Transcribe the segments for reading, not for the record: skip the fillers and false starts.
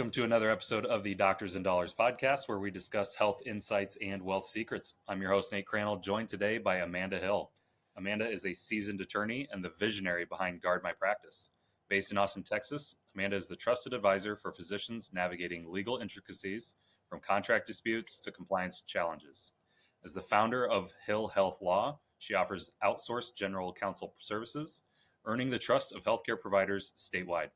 Welcome to another episode of the Doctors and Dollars podcast, where we discuss health insights and wealth secrets. I'm your host, Nate Crannell, joined today by Amanda Hill. Amanda is a seasoned attorney and the visionary behind Guard My Practice. Based in Austin, Texas, Amanda is the trusted advisor for physicians navigating legal intricacies from contract disputes to compliance challenges. As the founder of Hill Health Law, she offers outsourced general counsel services, earning the trust of healthcare providers statewide.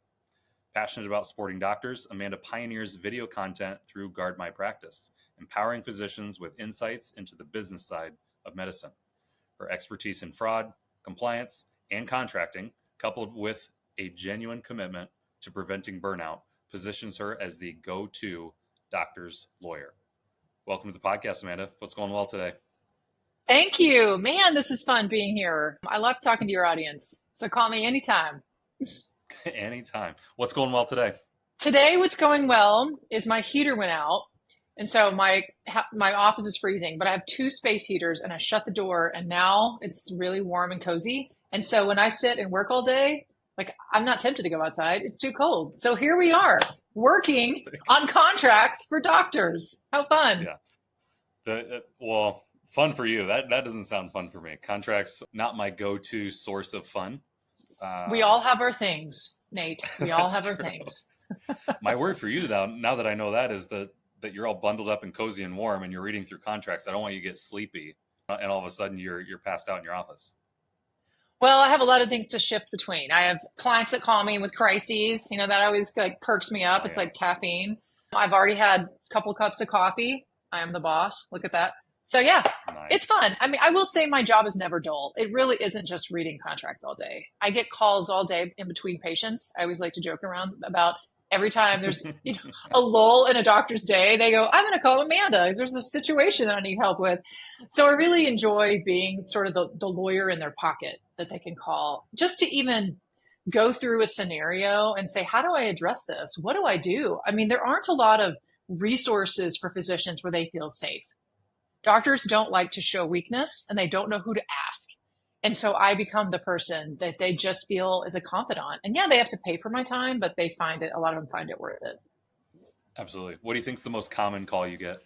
Passionate about supporting doctors, Amanda pioneers video content through Guard My Practice, empowering physicians with insights into the business side of medicine. Her expertise in fraud, compliance, and contracting, coupled with a genuine commitment to preventing burnout, positions her as the go-to doctor's lawyer. Welcome to the podcast, Amanda. What's going well today? Thank you. Man, this is fun being here. I love talking to your audience. So call me anytime. Anytime. What's going well today? Today, what's going well is my heater went out. And so my office is freezing, but I have two space heaters and I shut the door and now it's really warm and cozy. And so when I sit and work all day, I'm not tempted to go outside. It's too cold. So here we are working on contracts for doctors. How fun. Yeah. Well, fun for you. That doesn't sound fun for me. Contracts, not my go-to source of fun. We all have our things, Nate. We all have our things. My word for you, though, now that I know that, is that you're all bundled up and cozy and warm and you're reading through contracts. I don't want you to get sleepy and all of a sudden you're passed out in your office. Well, I have a lot of things to shift between. I have clients that call me with crises. That always perks me up. It's like caffeine. I've already had a couple of cups of coffee. I am the boss. Look at that. So yeah, nice. It's fun. I mean, I will say my job is never dull. It really isn't just reading contracts all day. I get calls all day in between patients. I always like to joke around about every time there's a lull in a doctor's day, they go, I'm going to call Amanda. There's a situation that I need help with. So I really enjoy being sort of the lawyer in their pocket that they can call just to even go through a scenario and say, how do I address this? What do I do? I mean, there aren't a lot of resources for physicians where they feel safe. Doctors don't like to show weakness and they don't know who to ask. And so I become the person that they just feel is a confidant. And yeah, they have to pay for my time, but a lot of them find it worth it. Absolutely. What do you think is the most common call you get?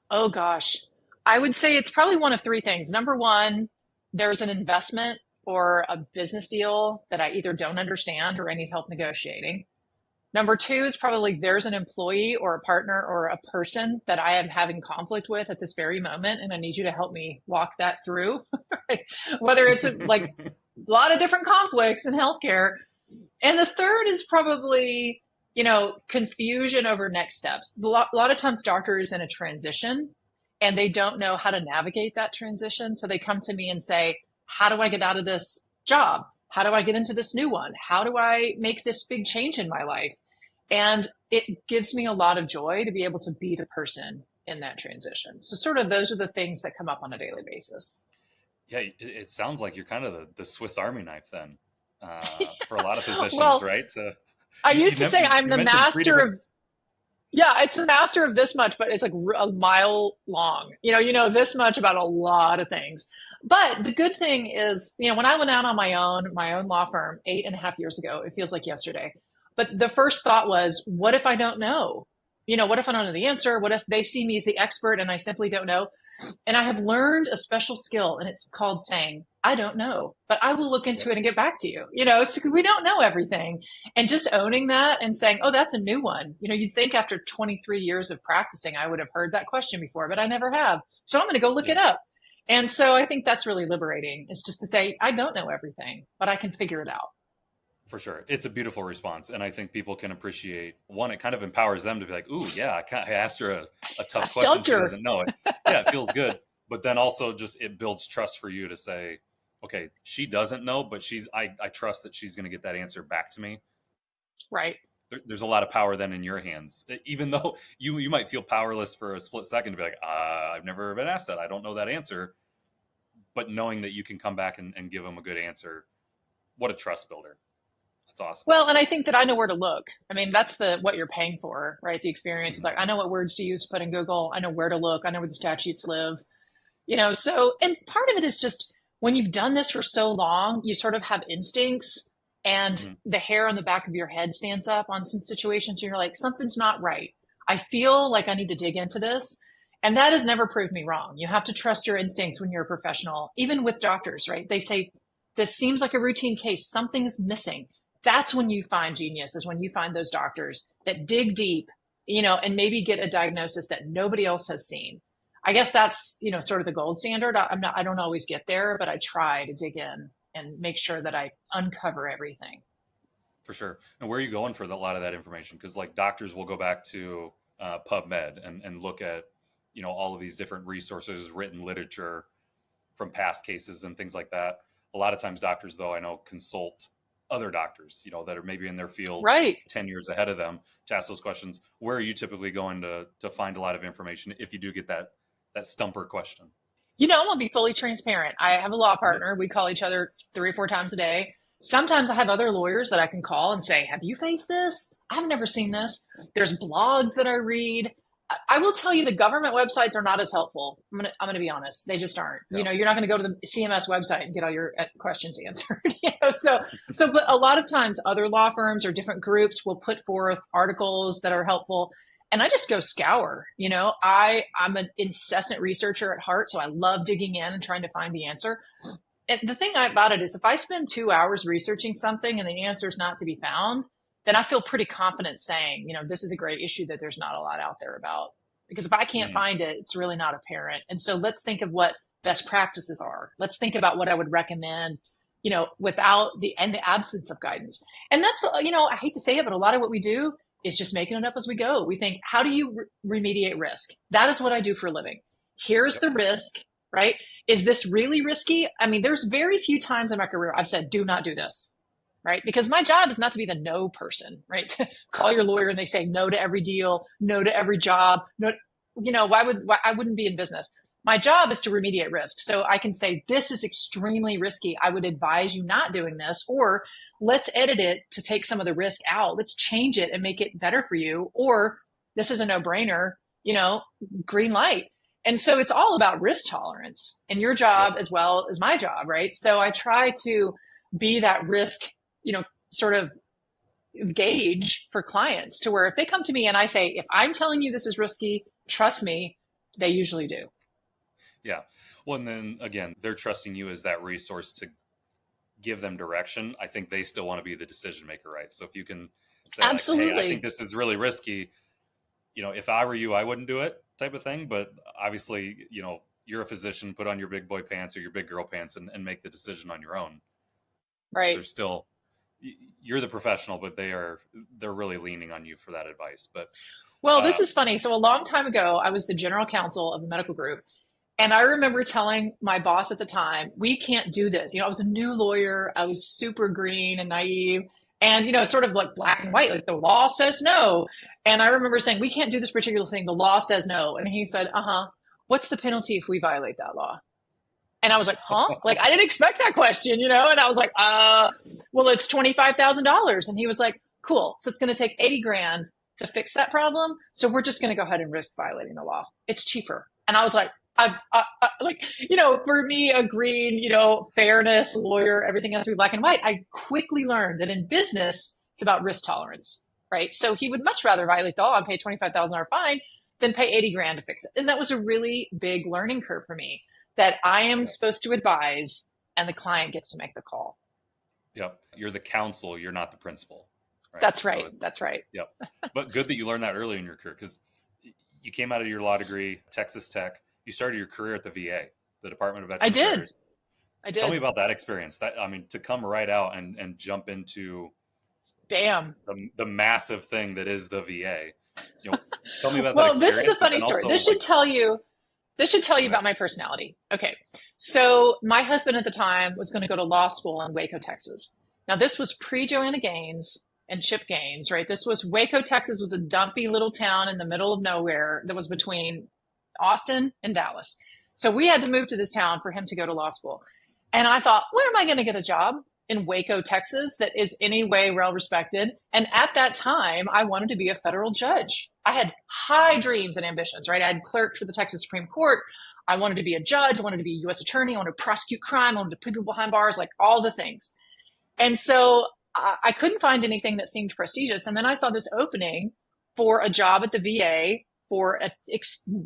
Oh gosh, I would say it's probably one of three things. Number one, there's an investment or a business deal that I either don't understand or I need help negotiating. Number two is probably there's an employee or a partner or a person that I am having conflict with at this very moment, and I need you to help me walk that through. Whether it's a lot of different conflicts in healthcare. And the third is probably, confusion over next steps. A lot of times doctors in a transition and they don't know how to navigate that transition. So they come to me and say, how do I get out of this job? How do I get into this new one? How do I make this big change in my life? And it gives me a lot of joy to be able to be the person in that transition. So sort of those are the things that come up on a daily basis. Yeah, it sounds like you're kind of the Swiss Army knife then for a lot of physicians, right? So I used to say I'm the master of, it's the master of this much, but it's like a mile long. You know this much about a lot of things. But the good thing is, when I went out on my own law firm 8.5 years ago, it feels like yesterday. But the first thought was, what if I don't know? What if I don't know the answer? What if they see me as the expert and I simply don't know? And I have learned a special skill, and it's called saying, I don't know, but I will look into it and get back to you. We don't know everything. And just owning that and saying, oh, that's a new one. You'd think after 23 years of practicing, I would have heard that question before, but I never have. So I'm going to go look it up. And so I think that's really liberating, is just to say, I don't know everything, but I can figure it out. For sure. It's a beautiful response. And I think people can appreciate, one, it kind of empowers them to be like, ooh, yeah, I asked her a tough question. She doesn't know it. Yeah, it feels good. But then also just it builds trust for you to say, okay, she doesn't know, but I trust that she's going to get that answer back to me. Right. There's a lot of power then in your hands, even though you might feel powerless for a split second to be like, I've never been asked that. I don't know that answer. But knowing that you can come back and give them a good answer, what a trust builder. That's awesome. Well, and I think that I know where to look. I mean, that's what you're paying for, right? The experience of I know what words to use to put in Google. I know where to look. I know where the statutes live. So, and part of it is just when you've done this for so long, you sort of have instincts and Mhm. the hair on the back of your head stands up on some situations. And you're like, something's not right. I feel like I need to dig into this. And that has never proved me wrong. You have to trust your instincts when you're a professional, even with doctors, right? They say, this seems like a routine case. Something's missing. That's when you find genius, is when you find those doctors that dig deep, and maybe get a diagnosis that nobody else has seen. I guess that's, sort of the gold standard. I don't always get there, but I try to dig in and make sure that I uncover everything. For sure. And where are you going for a lot of that information? Because like doctors will go back to PubMed and look at, all of these different resources, written literature from past cases and things like that. A lot of times doctors, though, I know consult other doctors, that are maybe in their field Right. 10 years ahead of them to ask those questions. Where are you typically going to find a lot of information if you do get that stumper question? I'm gonna be fully transparent. I have a law Yeah. partner. We call each other 3 or 4 times a day. Sometimes I have other lawyers that I can call and say, have you faced this? I've never seen this. There's blogs that I read. I will tell you, the government websites are not as helpful. I'm gonna be honest. They just aren't. Yeah. You're not gonna go to the CMS website and get all your questions answered. But a lot of times other law firms or different groups will put forth articles that are helpful. And I just go scour. I'm an incessant researcher at heart, so I love digging in and trying to find the answer. And the thing about it is, if I spend 2 hours researching something and the answer is not to be found, then I feel pretty confident saying, this is a great issue that there's not a lot out there about. Because if I can't Mm. find it, it's really not apparent. And so let's think of what best practices are. Let's think about what I would recommend, without the absence of guidance. And that's, I hate to say it, but a lot of what we do is just making it up as we go. We think, how do you remediate risk? That is what I do for a living. Here's the risk, right? Is this really risky? I mean, there's very few times in my career I've said, do not do this, right? Because my job is not to be the no person, right? Call your lawyer and they say no to every deal, no to every job. No, why I wouldn't be in business. My job is to remediate risk. So I can say, this is extremely risky. I would advise you not doing this, or let's edit it to take some of the risk out. Let's change it and make it better for you. Or this is a no brainer, green light. And so it's all about risk tolerance, and your job as well as my job, right? So I try to be that risk, sort of gauge for clients, to where if they come to me and I say, if I'm telling you this is risky, trust me, they usually do. Yeah. Well, and then again, they're trusting you as that resource to give them direction. I think they still want to be the decision maker, right? So if you can say like, hey, I think Absolutely. this is really risky, if I were you, I wouldn't do it, type of thing. But obviously, you're a physician, put on your big boy pants or your big girl pants and make the decision on your own. Right. They're still, you're the professional, but they're really leaning on you for that advice. But Well, this is funny. So a long time ago, I was the general counsel of a medical group. And I remember telling my boss at the time, we can't do this. I was a new lawyer. I was super green and naive and, sort of like black and white, like the law says no. And I remember saying, we can't do this particular thing. The law says no. And he said, what's the penalty if we violate that law? And I was like, huh? Like, I didn't expect that question, And I was like, well, it's $25,000. And he was like, cool. So it's going to take 80 grand to fix that problem. So we're just going to go ahead and risk violating the law. It's cheaper. And I was like, for me, a green, fairness lawyer, everything has to be black and white. I quickly learned that in business, it's about risk tolerance, right? So he would much rather violate the law and pay $25,000 fine than pay 80 grand to fix it. And that was a really big learning curve for me, that I am supposed to advise and the client gets to make the call. Yep. You're the counsel. You're not the principal. Right? That's right. That's right. Yep. But good that you learned that early in your career, because you came out of your law degree, Texas Tech. You started your career at the VA, the Department of Veterans Affairs. I did. Tell me about that experience. To come right out and jump into the massive thing that is the VA. Tell me about that experience. Well, this is a funny story. This should tell you about my personality. Okay. So my husband at the time was going to go to law school in Waco, Texas. Now this was pre-Joanna Gaines and Chip Gaines, right? This was Waco, Texas was a dumpy little town in the middle of nowhere that was between Austin and Dallas. So we had to move to this town for him to go to law school. And I thought, where am I going to get a job in Waco, Texas that is any way well respected? And at that time, I wanted to be a federal judge. I had high dreams and ambitions, right? I had clerked for the Texas Supreme Court. I wanted to be a judge. I wanted to be a U.S. attorney. I wanted to prosecute crime. I wanted to put people behind bars, like all the things. And so I couldn't find anything that seemed prestigious. And then I saw this opening for a job at the VA for a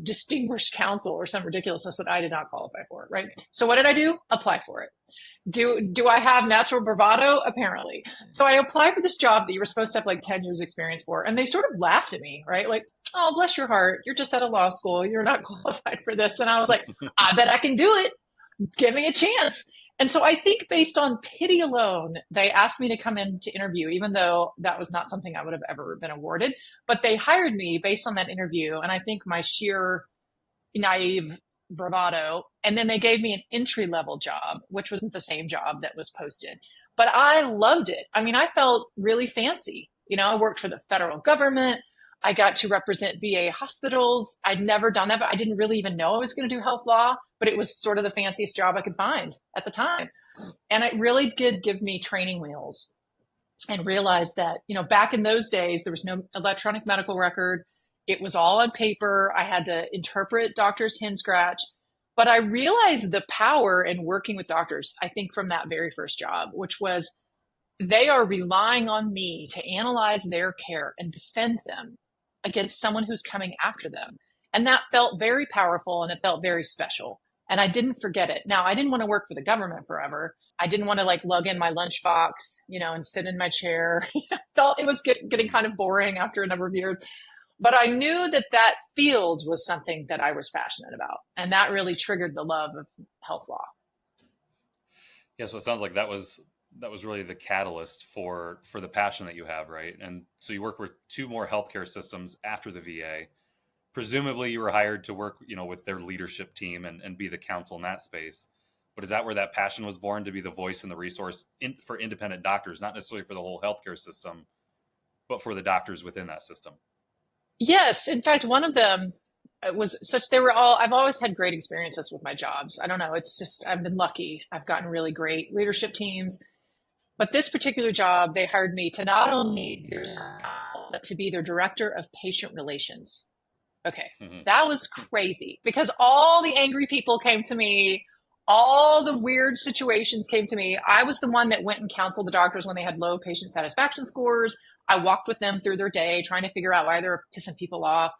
distinguished counsel or some ridiculousness that I did not qualify for, right? So what did I do? Apply for it. Do I have natural bravado? Apparently. So I applied for this job that you were supposed to have like 10 years experience for. And they sort of laughed at me, right? Like, oh, bless your heart. You're just out of law school. You're not qualified for this. And I was like, I bet I can do it. Give me a chance. And so I think based on pity alone, they asked me to come in to interview, even though that was not something I would have ever been awarded. But they hired me based on that interview. And I think my sheer naive bravado. And then they gave me an entry level job, which wasn't the same job that was posted. But I loved it. I mean, I felt really fancy. I worked for the federal government. I got to represent VA hospitals. I'd never done that, but I didn't really even know I was going to do health law, but it was sort of the fanciest job I could find at the time. And it really did give me training wheels and realized that, back in those days, there was no electronic medical record. It was all on paper. I had to interpret doctors' hen scratch. But I realized the power in working with doctors, I think, from that very first job, which was they are relying on me to analyze their care and defend them against someone who's coming after them. And that felt very powerful and it felt very special. And I didn't forget it. Now, I didn't want to work for the government forever. I didn't want to like lug in my lunchbox, and sit in my chair. Felt it was getting kind of boring after a number of years. But I knew that field was something that I was passionate about. And that really triggered the love of health law. Yeah, so it sounds like that was really the catalyst for the passion that you have, right? And so you work with two more healthcare systems after the VA. Presumably you were hired to work, with their leadership team and be the counsel in that space. But is that where that passion was born, to be the voice and the resource for independent doctors, not necessarily for the whole healthcare system, but for the doctors within that system? Yes. In fact, one of them was I've always had great experiences with my jobs. I don't know. It's just, I've been lucky. I've gotten really great leadership teams. But this particular job, they hired me to not only but to be their director of patient relations. Okay. Mm-hmm. That was crazy because all the angry people came to me. All the weird situations came to me. I was the one that went and counseled the doctors when they had low patient satisfaction scores. I walked with them through their day, trying to figure out why they were pissing people off.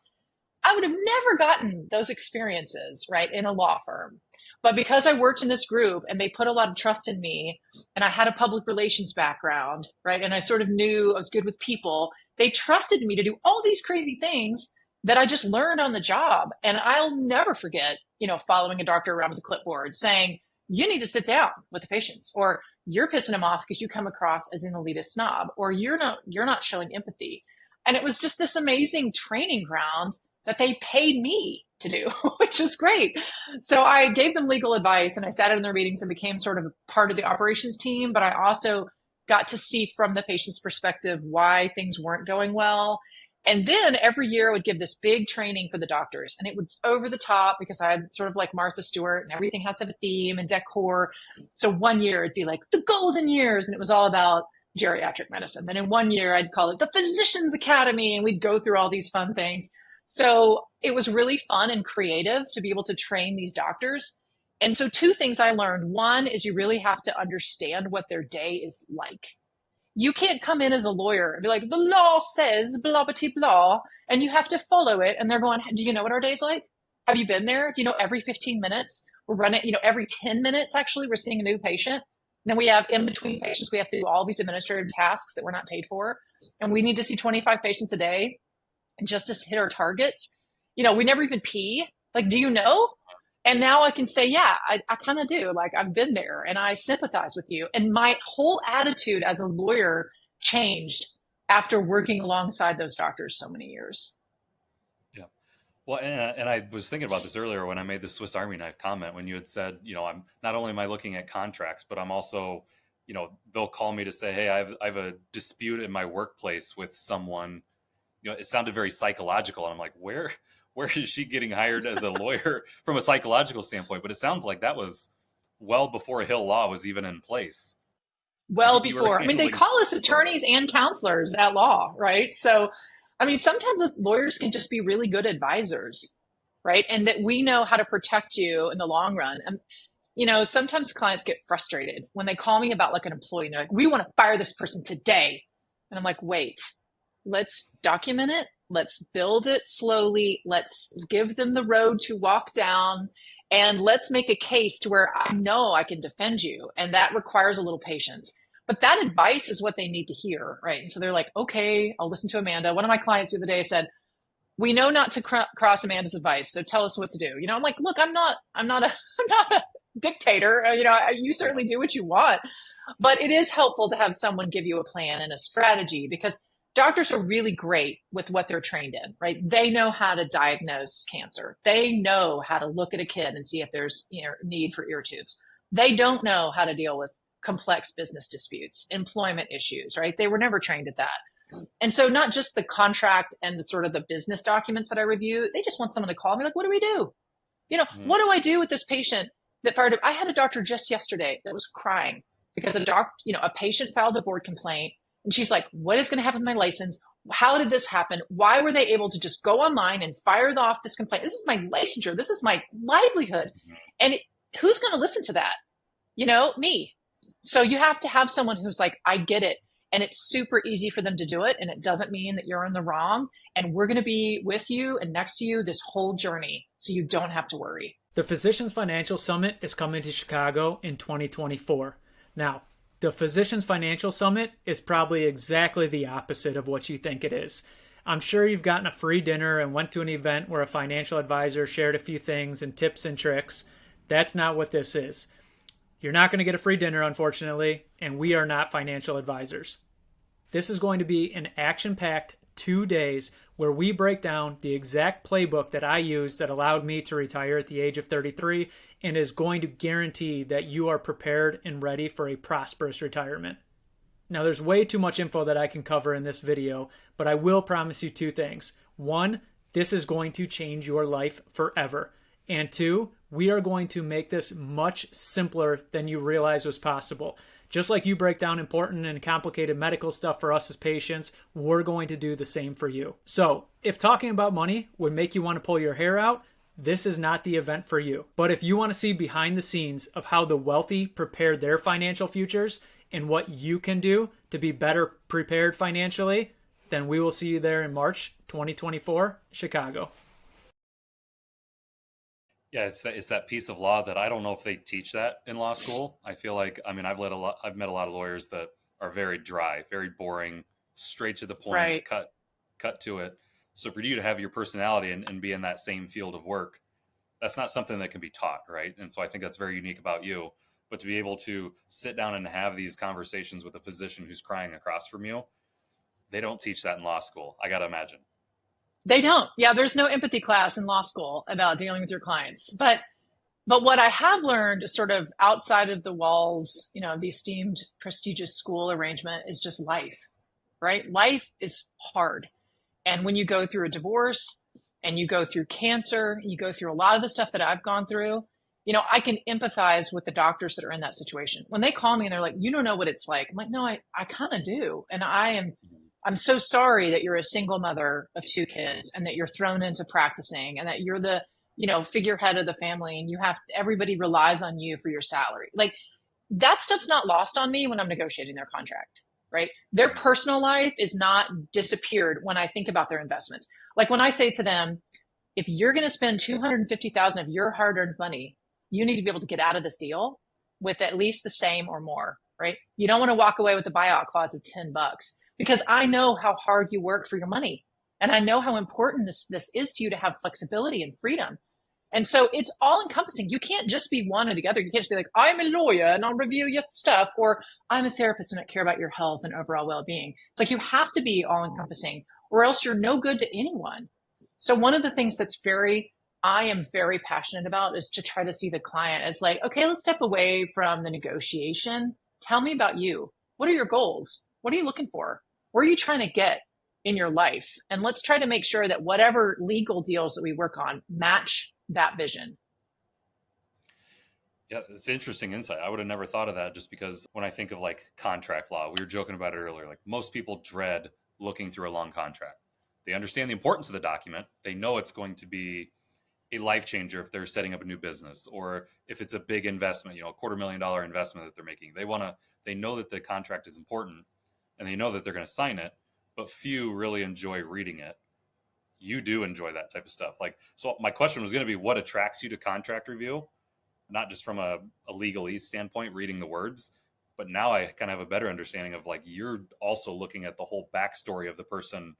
I would have never gotten those experiences, right, in a law firm. But because I worked in this group and they put a lot of trust in me and I had a public relations background, right, and I sort of knew I was good with people, they trusted me to do all these crazy things that I just learned on the job. And I'll never forget, following a doctor around with a clipboard saying, you need to sit down with the patients, or you're pissing them off because you come across as an elitist snob, or you're not showing empathy. And it was just this amazing training ground that they paid me to do, which is great. So I gave them legal advice and I sat in their meetings and became sort of a part of the operations team, but I also got to see from the patient's perspective why things weren't going well. And then every year I would give this big training for the doctors, and it was over the top because I'm sort of like Martha Stewart and everything has to have a theme and decor. So one year it'd be like the golden years and it was all about geriatric medicine. Then in one year I'd call it the Physicians Academy and we'd go through all these fun things. So it was really fun and creative to be able to train these doctors. And so two things I learned. One is you really have to understand what their day is like. You can't come in as a lawyer and be like, the law says blah, blah, blah, and you have to follow it. And they're going, do you know what our day's like? Have you been there? Do you know every 15 minutes we're running, every 10 minutes, actually, we're seeing a new patient. Then we have in between patients, we have to do all these administrative tasks that we're not paid for. And we need to see 25 patients a day just to hit our targets. We never even pee. Like, do you know? And now I can say, yeah, I kind of do. Like, I've been there and I sympathize with you. And my whole attitude as a lawyer changed after working alongside those doctors so many years. Yeah. Well, and I was thinking about this earlier when I made the Swiss Army knife comment, when you had said, I'm not only am I looking at contracts, but I'm also, they'll call me to say, hey, I have a dispute in my workplace with someone. It sounded very psychological. And I'm like, where is she getting hired as a lawyer from a psychological standpoint? But it sounds like that was well before Hill law was even in place. Well before. I mean, they call us attorneys and counselors at law, right? So, I mean, sometimes lawyers can just be really good advisors, right? And that we know how to protect you in the long run. sometimes clients get frustrated when they call me about like an employee and they're like, we want to fire this person today. And I'm like, wait, let's document it. Let's build it slowly. Let's give them the road to walk down, and let's make a case to where I know I can defend you. And that requires a little patience. But that advice is what they need to hear, right? And so they're like, okay, I'll listen to Amanda. One of my clients the other day said, we know not to cross Amanda's advice, so tell us what to do. I'm like, look, I'm not a, I'm not a dictator. You certainly do what you want, but it is helpful to have someone give you a plan and a strategy, because doctors are really great with what they're trained in, right? They know how to diagnose cancer. They know how to look at a kid and see if there's need for ear tubes. They don't know how to deal with complex business disputes, employment issues, right? They were never trained at that. And so not just the contract and the sort of the business documents that I review, they just want someone to call me like, what do we do? What do I do with this patient that fired? I had a doctor just yesterday that was crying because a patient filed a board complaint, and she's like, what is going to happen with my license? How did this happen? Why were they able to just go online and fire off this complaint? This is my licensure. This is my livelihood. And who's going to listen to that? Me. So you have to have someone who's like, I get it. And it's super easy for them to do it. And it doesn't mean that you're in the wrong. And we're going to be with you and next to you this whole journey, so you don't have to worry. The Physicians Financial Summit is coming to Chicago in 2024. Now, the Physicians Financial Summit is probably exactly the opposite of what you think it is. I'm sure you've gotten a free dinner and went to an event where a financial advisor shared a few things and tips and tricks. That's not what this is. You're not going to get a free dinner, unfortunately, and we are not financial advisors. This is going to be an action-packed 2 days where we break down the exact playbook that I used that allowed me to retire at the age of 33 and is going to guarantee that you are prepared and ready for a prosperous retirement. Now, there's way too much info that I can cover in this video, but I will promise you 2 things. 1, this is going to change your life forever. And 2, we are going to make this much simpler than you realize was possible. Just like you break down important and complicated medical stuff for us as patients, we're going to do the same for you. So if talking about money would make you want to pull your hair out, this is not the event for you. But if you want to see behind the scenes of how the wealthy prepare their financial futures and what you can do to be better prepared financially, then we will see you there in March 2024, Chicago. Yeah, it's that piece of law that I don't know if they teach that in law school. I feel like, I've met a lot of lawyers that are very dry, very boring, straight to the point, Right. cut to it. So for you to have your personality and be in that same field of work, that's not something that can be taught, right? And so I think that's very unique about you. But to be able to sit down and have these conversations with a physician who's crying across from you, they don't teach that in law school, I got to imagine. They don't. Yeah, there's no empathy class in law school about dealing with your clients. But what I have learned is sort of outside of the walls, the esteemed prestigious school arrangement, is just life, right? Life is hard. And when you go through a divorce and you go through cancer, you go through a lot of the stuff that I've gone through, I can empathize with the doctors that are in that situation. When they call me and they're like, you don't know what it's like. I'm like, no, I kind of do. And I'm so sorry that you're a single mother of 2 kids and that you're thrown into practicing and that you're the, figurehead of the family and everybody relies on you for your salary. Like, that stuff's not lost on me when I'm negotiating their contract, right? Their personal life is not disappeared when I think about their investments. Like when I say to them, if you're going to spend $250,000 of your hard-earned money, you need to be able to get out of this deal with at least the same or more, right? You don't want to walk away with a buyout clause of $10, because I know how hard you work for your money. And I know how important this is to you to have flexibility and freedom. And so it's all encompassing. You can't just be one or the other. You can't just be like, I'm a lawyer and I'll review your stuff, or I'm a therapist and I care about your health and overall well-being. It's like you have to be all encompassing, or else you're no good to anyone. So one of the things I am very passionate about is to try to see the client as like, okay, let's step away from the negotiation. Tell me about you. What are your goals? What are you looking for? Where are you trying to get in your life? And let's try to make sure that whatever legal deals that we work on match that vision. Yeah, it's interesting insight. I would have never thought of that, just because when I think of like contract law, we were joking about it earlier, like most people dread looking through a long contract. They understand the importance of the document. They know it's going to be a life changer if they're setting up a new business, or if it's a big investment, a $250,000 investment that they're making. They know that the contract is important and they know that they're going to sign it, but few really enjoy reading it. You do enjoy that type of stuff. So my question was going to be, what attracts you to contract review? Not just from a legalese standpoint, reading the words, but now I kind of have a better understanding of you're also looking at the whole backstory of the person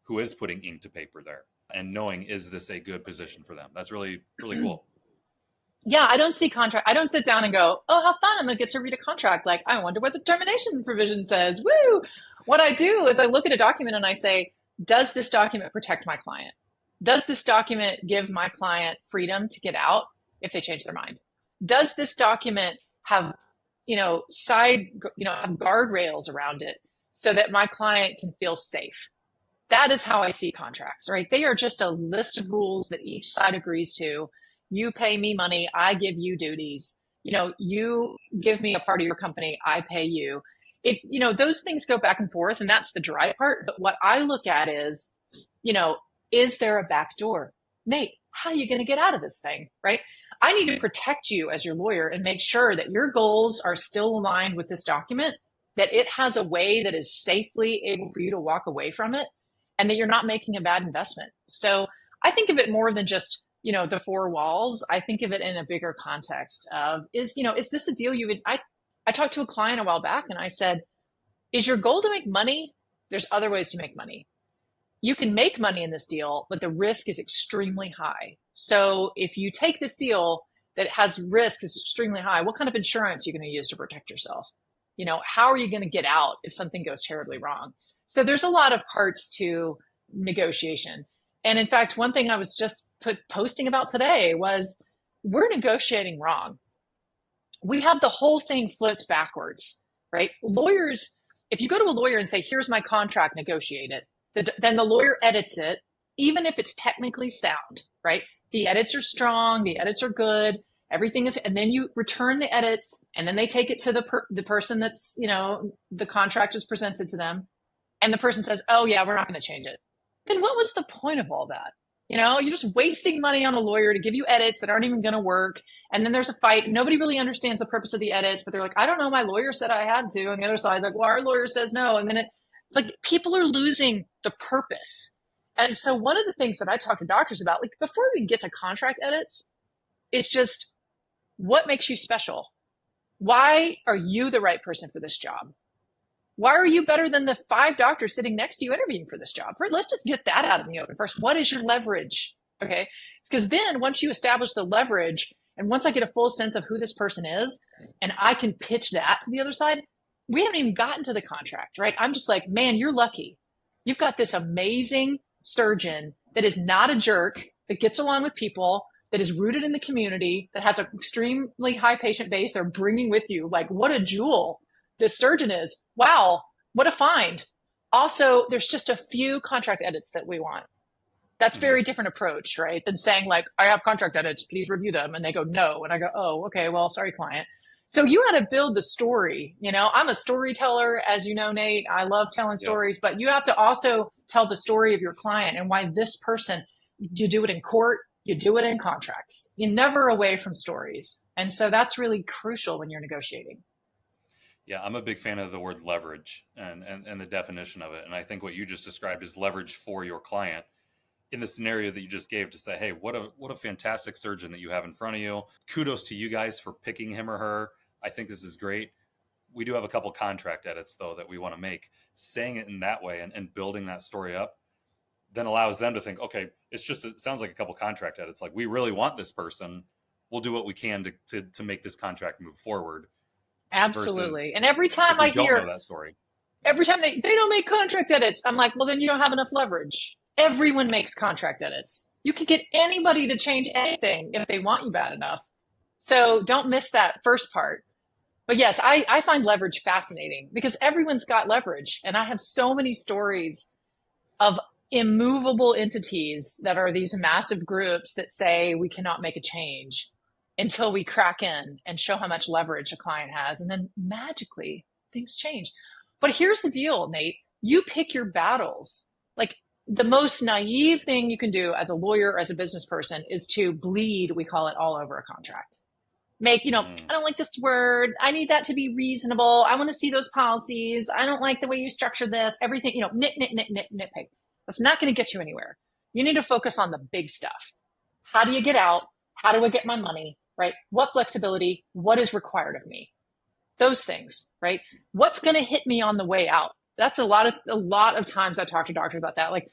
who is putting ink to paper there and knowing, is this a good position for them? That's really, really cool. Yeah, I don't see contract. I don't sit down and go, oh, how fun. I'm going to get to read a contract. I wonder what the termination provision says. Woo! What I do is I look at a document and I say, does this document protect my client? Does this document give my client freedom to get out if they change their mind? Does this document have, have guardrails around it so that my client can feel safe? That is how I see contracts, right? They are just a list of rules that each side agrees to. You pay me money, I give you duties. You give me a part of your company, I pay you. Those things go back and forth, and that's the dry part. But what I look at is there a back door? Nate, how are you going to get out of this thing, right? I need to protect you as your lawyer and make sure that your goals are still aligned with this document, that it has a way that is safely able for you to walk away from it, and that you're not making a bad investment. So I think of it more than just, the four walls. I think of it in a bigger context of, is this a deal you would, I talked to a client a while back and I said, is your goal to make money? There's other ways to make money. You can make money in this deal, but the risk is extremely high. So if you take this deal that has risk is extremely high, what kind of insurance are you going to use to protect yourself? How are you going to get out if something goes terribly wrong? So there's a lot of parts to negotiation. And in fact, one thing I was just posting about today was we're negotiating wrong. We have the whole thing flipped backwards, right? Lawyers, if you go to a lawyer and say, here's my contract, negotiate it, then the lawyer edits it, even if it's technically sound, right? The edits are strong, the edits are good, everything is, and then you return the edits, and then they take it to the person that's, the contract is presented to them, and the person says, oh yeah, we're not going to change it. Then what was the point of all that? You're just wasting money on a lawyer to give you edits that aren't even going to work. And then there's a fight. Nobody really understands the purpose of the edits, but they're like, I don't know. My lawyer said I had to. And the other side's like, well, our lawyer says no. And then people are losing the purpose. And so one of the things that I talk to doctors about, before we get to contract edits, it's just, what makes you special? Why are you the right person for this job? Why are you better than the 5 doctors sitting next to you interviewing for this job? Let's just get that out in the open first. What is your leverage? Okay. Because then once you establish the leverage, and once I get a full sense of who this person is, and I can pitch that to the other side, we haven't even gotten to the contract, right? I'm just like, man, you're lucky. You've got this amazing surgeon that is not a jerk, that gets along with people, that is rooted in the community, that has an extremely high patient base they're bringing with you. What a jewel this surgeon is. Wow, what a find. Also, there's just a few contract edits that we want. That's a very different approach, right? Than saying I have contract edits, please review them. And they go, no. And I go, oh, okay, well, sorry, client. So you got to build the story. I'm a storyteller, as you know, Nate. I love telling stories, but you have to also tell the story of your client and why this person, you do it in court, you do it in contracts. You're never away from stories. And so that's really crucial when you're negotiating. Yeah, I'm a big fan of the word leverage and the definition of it. And I think what you just described is leverage for your client in the scenario that you just gave, to say, hey, what a fantastic surgeon that you have in front of you. Kudos to you guys for picking him or her. I think this is great. We do have a couple contract edits, though, that we want to make. Saying it in that way and building that story up then allows them to think, okay, it sounds like a couple contract edits. We really want this person. We'll do what we can to make this contract move forward. Absolutely. And every time I hear that story, every time they don't make contract edits, I'm like, well, then you don't have enough leverage. Everyone makes contract edits. You can get anybody to change anything if they want you bad enough. So don't miss that first part. But yes, I find leverage fascinating because everyone's got leverage. And I have so many stories of immovable entities that are these massive groups that say we cannot make a change until we crack in and show how much leverage a client has. And then magically things change. But here's the deal, Nate. You pick your battles. the most naive thing you can do as a lawyer or as a business person is to bleed, we call it, all over a contract. Make, I don't like this word. I need that to be reasonable. I want to see those policies. I don't like the way you structure this. Everything, nitpick. That's not going to get you anywhere. You need to focus on the big stuff. How do you get out? How do I get my money, right? What flexibility? What is required of me? Those things, right? What's going to hit me on the way out? That's a lot of times I talk to doctors about that. Like,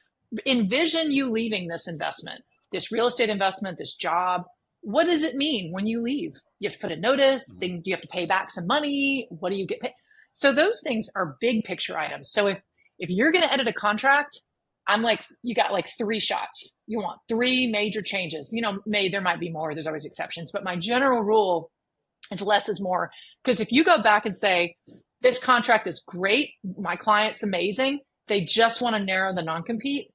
envision you leaving this investment, this real estate investment, this job. What does it mean when you leave? You have to put a notice. Then do you have to pay back some money? What do you get paid? So those things are big picture items. So if you're going to edit a contract, I'm like, you got like 3 shots. You want 3 major changes. There might be more. There's always exceptions. But my general rule is less is more. Because if you go back and say, this contract is great, my client's amazing, they just want to narrow the non-compete,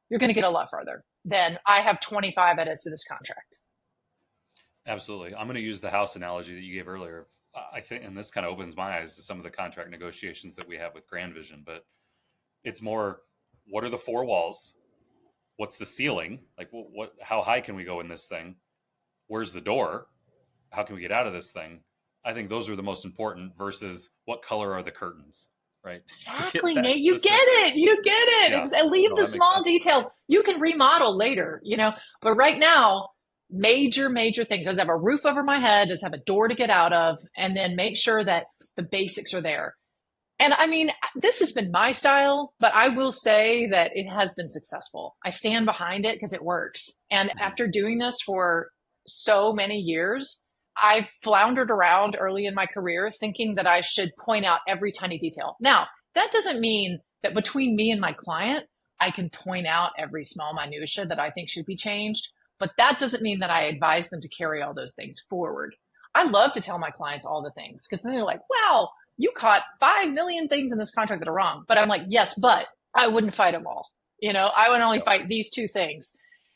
you're going to get a lot further than I have 25 edits to this contract. Absolutely. I'm going to use the house analogy that you gave earlier. I think, and this kind of opens my eyes to some of the contract negotiations that we have with Grand Vision, but it's more, what are the 4 walls? What's the ceiling? Like, how high can we go in this thing? Where's the door? How can we get out of this thing? I think those are the most important versus what color are the curtains, right? Exactly, Nate. You get it. Yeah. Leave the small details. You can remodel later, but right now, major things. Does it have a roof over my head? Does it have a door to get out of? And then make sure that the basics are there. And I mean, this has been my style, but I will say that it has been successful. I stand behind it because it works. And after doing this for so many years, I've floundered around early in my career thinking that I should point out every tiny detail. Now, that doesn't mean that between me and my client, I can point out every small minutia that I think should be changed. But that doesn't mean that I advise them to carry all those things forward. I love to tell my clients all the things because then they're like, wow, you caught 5 million things in this contract that are wrong. But I'm like, yes, but I wouldn't fight them all. I would only fight these 2 things.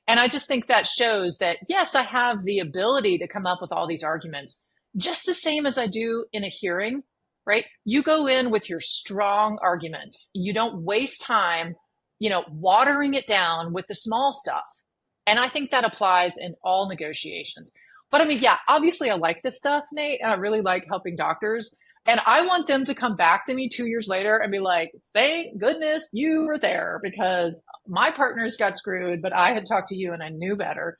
And I just think that shows that, yes, I have the ability to come up with all these arguments just the same as I do in a hearing, right? You go in with your strong arguments. You don't waste time, watering it down with the small stuff. And I think that applies in all negotiations. But I mean, yeah, obviously I like this stuff, Nate, and I really like helping doctors. And I want them to come back to me 2 years later and be like, thank goodness you were there because my partners got screwed, but I had talked to you and I knew better.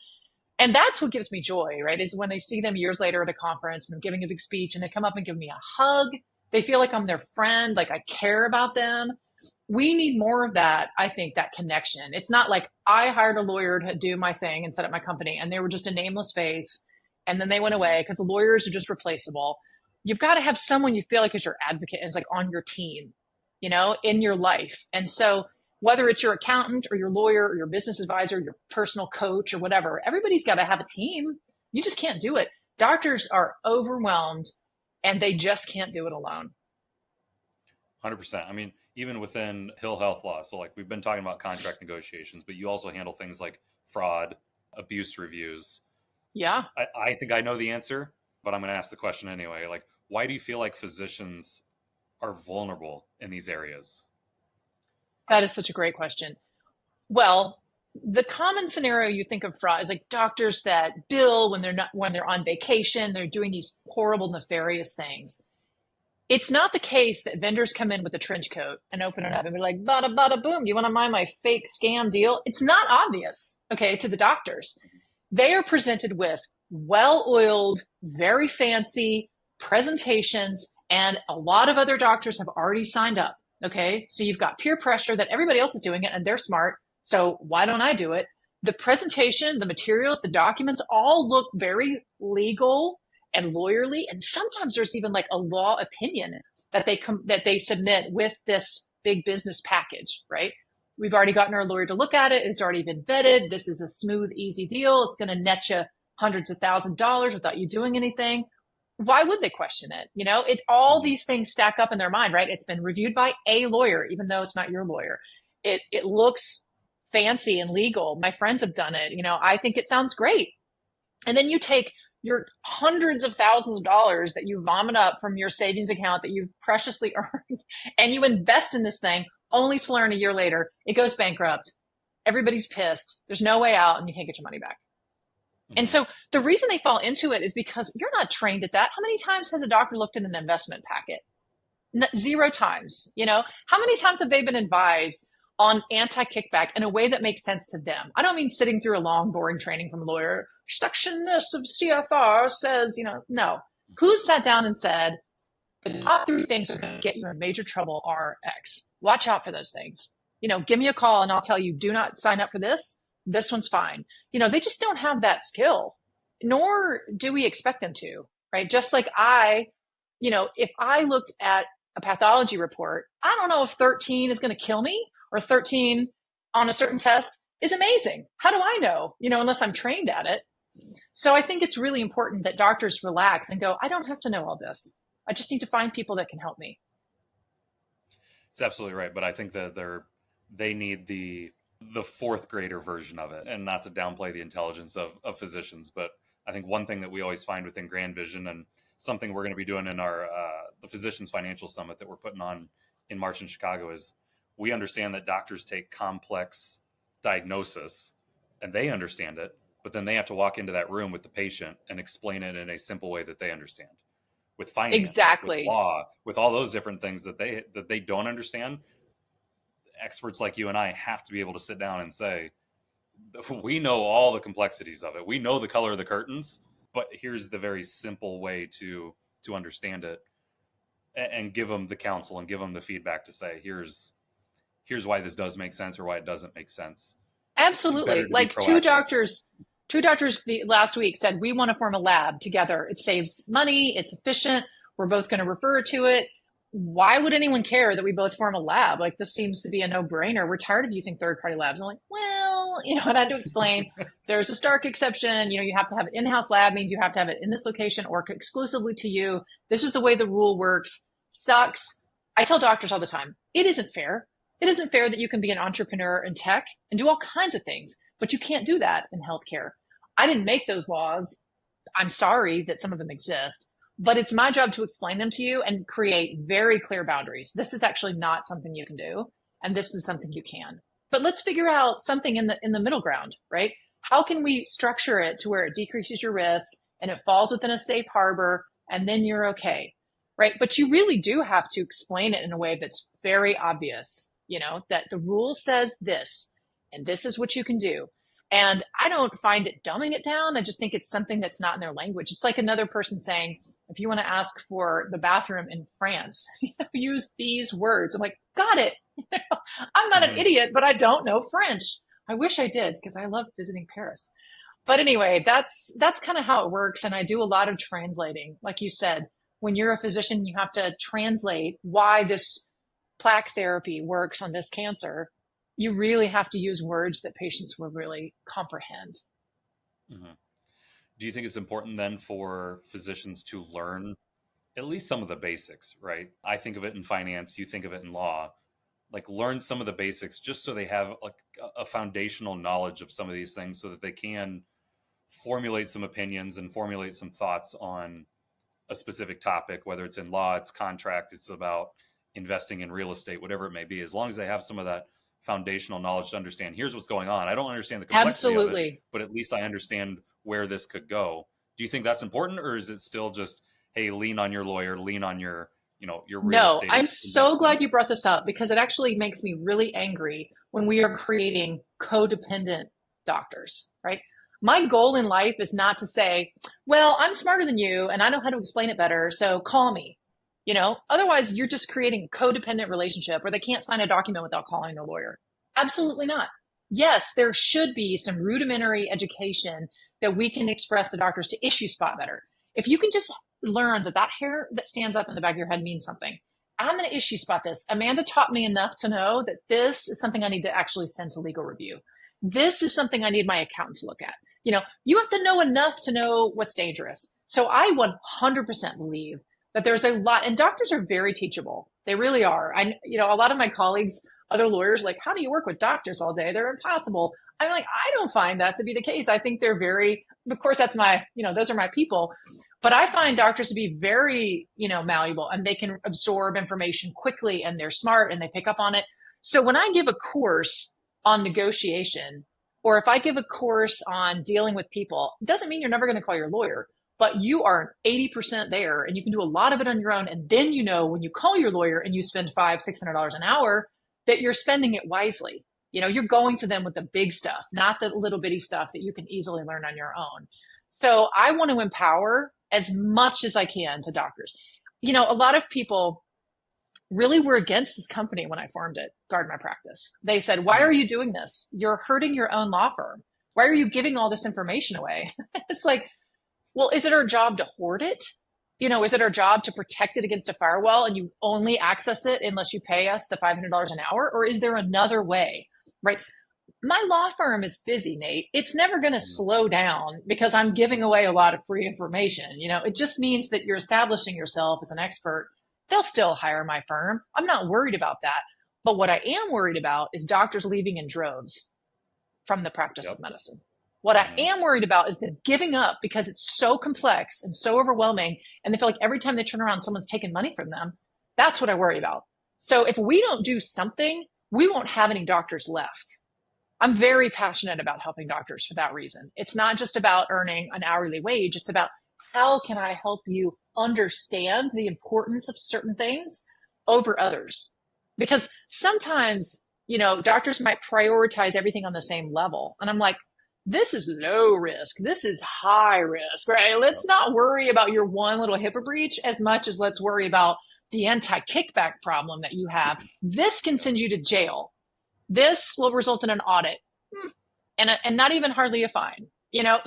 And that's what gives me joy, right? Is when I see them years later at a conference and I'm giving a big speech and they come up and give me a hug. They feel like I'm their friend, like I care about them. We need more of that, I think, that connection. It's not like I hired a lawyer to do my thing and set up my company and they were just a nameless face and then they went away because lawyers are just replaceable. You've got to have someone you feel like is your advocate and is like on your team, in your life. And so whether it's your accountant or your lawyer or your business advisor, your personal coach or whatever, everybody's got to have a team. You just can't do it. Doctors are overwhelmed and they just can't do it alone. 100%. I mean, even within Hill Health Law. So like we've been talking about contract negotiations, but you also handle things like fraud, abuse reviews. Yeah. I think I know the answer, but I'm going to ask the question anyway. Like, why do you feel like physicians are vulnerable in these areas? That is such a great question. Well, the common scenario you think of fraud is like doctors that bill when they're on vacation, they're doing these horrible, nefarious things. It's not the case that vendors come in with a trench coat and open it up and be like, bada, bada, boom, do you want to buy my fake scam deal? It's not obvious, okay, to the doctors. They are presented with well-oiled, very fancy presentations, and a lot of other doctors have already signed up, okay? So you've got peer pressure that everybody else is doing it and they're smart, so why don't I do it? The presentation, the materials, the documents all look very legal and lawyerly, and sometimes there's even like a law opinion that they submit with this big business package, right? We've already gotten our lawyer to look at it. It's already been vetted. This is a smooth, easy deal. It's going to net you hundreds of $1,000s without you doing anything. Why would they question it? All these things stack up in their mind, right? It's been reviewed by a lawyer, even though it's not your lawyer. It looks fancy and legal. My friends have done it. I think it sounds great. And then you take your hundreds of thousands of dollars that you vomit up from your savings account that you've preciously earned, and you invest in this thing only to learn a year later it goes bankrupt Everybody's pissed. There's no way out and you can't get your money back. And so the reason they fall into it is because you're not trained at that. How many times has a doctor looked at an investment packet? 0 times. How many times have they been advised on anti-kickback in a way that makes sense to them? I don't mean sitting through a long, boring training from a lawyer. Section this of CFR says, no. Who's sat down and said, the top 3 things that are going to get you in major trouble are X. Watch out for those things. Give me a call and I'll tell you, do not sign up for this. This one's fine. They just don't have that skill, nor do we expect them to, right? Just like if I looked at a pathology report, I don't know if 13 is going to kill me or 13 on a certain test is amazing. How do I know, unless I'm trained at it? So I think it's really important that doctors relax and go, I don't have to know all this. I just need to find people that can help me. It's absolutely right. But I think that they need the 4th grader version of it, and not to downplay the intelligence of physicians. But I think one thing that we always find within Grand Vision, and something we're going to be doing in our the Physicians Financial Summit that we're putting on in March in Chicago, is we understand that doctors take complex diagnosis and they understand it, but then they have to walk into that room with the patient and explain it in a simple way that they understand. With finance, exactly, with law, with all those different things that they don't understand, experts like you and I have to be able to sit down and say, we know all the complexities of it. We know the color of the curtains, but here's the very simple way to understand it, and give them the counsel and give them the feedback to say, here's why this does make sense or why it doesn't make sense. Absolutely. Like two doctors the last week said, we want to form a lab together. It saves money. It's efficient. We're both going to refer to it. Why would anyone care that we both form a lab? Like, this seems to be a no-brainer. We're tired of using third-party labs. I'm like, well, and I had to explain there's a Stark exception. You have to have an in-house lab, means you have to have it in this location or exclusively to you. This is the way the rule works. Sucks. I tell doctors all the time, it isn't fair. It isn't fair that you can be an entrepreneur in tech and do all kinds of things, but you can't do that in healthcare. I didn't make those laws. I'm sorry that some of them exist, but it's my job to explain them to you and create very clear boundaries. This is actually not something you can do, and this is something you can. But let's figure out something in the middle ground, right? How can we structure it to where it decreases your risk and it falls within a safe harbor, and then you're okay, right? But you really do have to explain it in a way that's very obvious, that the rule says this, and this is what you can do. And I don't find it dumbing it down. I just think it's something that's not in their language. It's like another person saying, if you want to ask for the bathroom in France, use these words. I'm like, got it. I'm not an idiot, but I don't know French. I wish I did, because I love visiting Paris. But anyway, that's kind of how it works. And I do a lot of translating. Like you said, when you're a physician, you have to translate why this plaque therapy works on this cancer. You really have to use words that patients will really comprehend. Mm-hmm. Do you think it's important then for physicians to learn at least some of the basics, right? I think of it in finance, you think of it in law, like learn some of the basics just so they have like a foundational knowledge of some of these things so that they can formulate some opinions and formulate some thoughts on a specific topic, whether it's in law, it's contract, it's about investing in real estate, whatever it may be, as long as they have some of that foundational knowledge to understand, here's what's going on. I don't understand the complexity of it, but at least I understand where this could go. Do you think that's important, or is it still just, hey, lean on your lawyer, lean on your real estate? No, I'm so glad you brought this up, because it actually makes me really angry when we are creating codependent doctors, right? My goal in life is not to say, well, I'm smarter than you and I know how to explain it better, so call me. Otherwise you're just creating a codependent relationship where they can't sign a document without calling their lawyer. Absolutely not. Yes, there should be some rudimentary education that we can express to doctors to issue spot better. If you can just learn that hair that stands up in the back of your head means something. I'm going to issue spot this. Amanda taught me enough to know that this is something I need to actually send to legal review. This is something I need my accountant to look at. You have to know enough to know what's dangerous. So I 100% believe that there's a lot, and doctors are very teachable. They really are. A lot of my colleagues, other lawyers, like, how do you work with doctors all day? They're impossible. I'm like, I don't find that to be the case. I think they're very, of course, that's my, those are my people. But I find doctors to be very, malleable, and they can absorb information quickly, and they're smart and they pick up on it. So when I give a course on negotiation, or if I give a course on dealing with people, it doesn't mean you're never going to call your lawyer, but you are 80% there and you can do a lot of it on your own. And then, when you call your lawyer and you spend $500-$600 an hour, that you're spending it wisely. You're going to them with the big stuff, not the little bitty stuff that you can easily learn on your own. So I want to empower as much as I can to doctors. A lot of people really were against this company when I formed it, Guard My Practice. They said, why are you doing this? You're hurting your own law firm. Why are you giving all this information away? It's like, well, is it our job to hoard it? Is it our job to protect it against a firewall and you only access it unless you pay us the $500 an hour? Or is there another way, right? My law firm is busy, Nate. It's never going to slow down because I'm giving away a lot of free information. It just means that you're establishing yourself as an expert. They'll still hire my firm. I'm not worried about that. But what I am worried about is doctors leaving in droves from the practice of medicine. What I am worried about is them giving up because it's so complex and so overwhelming. And they feel like every time they turn around, someone's taking money from them. That's what I worry about. So if we don't do something, we won't have any doctors left. I'm very passionate about helping doctors for that reason. It's not just about earning an hourly wage. It's about how can I help you understand the importance of certain things over others? Because sometimes, doctors might prioritize everything on the same level. And I'm like, this is low risk. This is high risk, right? Let's not worry about your one little HIPAA breach as much as let's worry about the anti-kickback problem that you have. This can send you to jail. This will result in an audit and not even hardly a fine,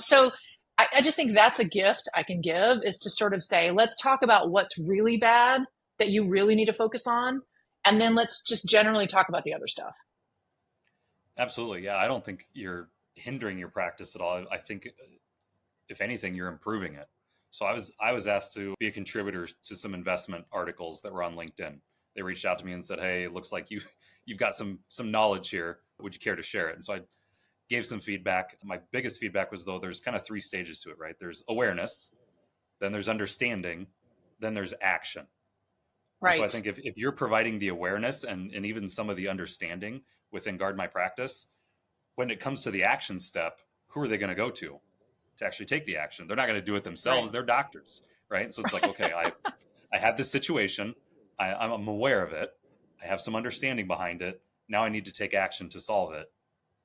So I just think that's a gift I can give, is to sort of say, let's talk about what's really bad that you really need to focus on. And then let's just generally talk about the other stuff. Absolutely. Yeah. I don't think you're hindering your practice at all. I think if anything, you're improving it. So I was asked to be a contributor to some investment articles that were on LinkedIn. They reached out to me and said, hey, it looks like you've got some knowledge here. Would you care to share it? And so I gave some feedback. My biggest feedback was, though, there's kind of 3 stages to it, right? There's awareness, then there's understanding, then there's action. Right. And so I think if you're providing the awareness and even some of the understanding within Guard My Practice, when it comes to the action step, who are they going to go to actually take the action? They're not going to do it themselves. Right. They're doctors, right? So it's like, okay, I have this situation. I'm aware of it. I have some understanding behind it. Now I need to take action to solve it.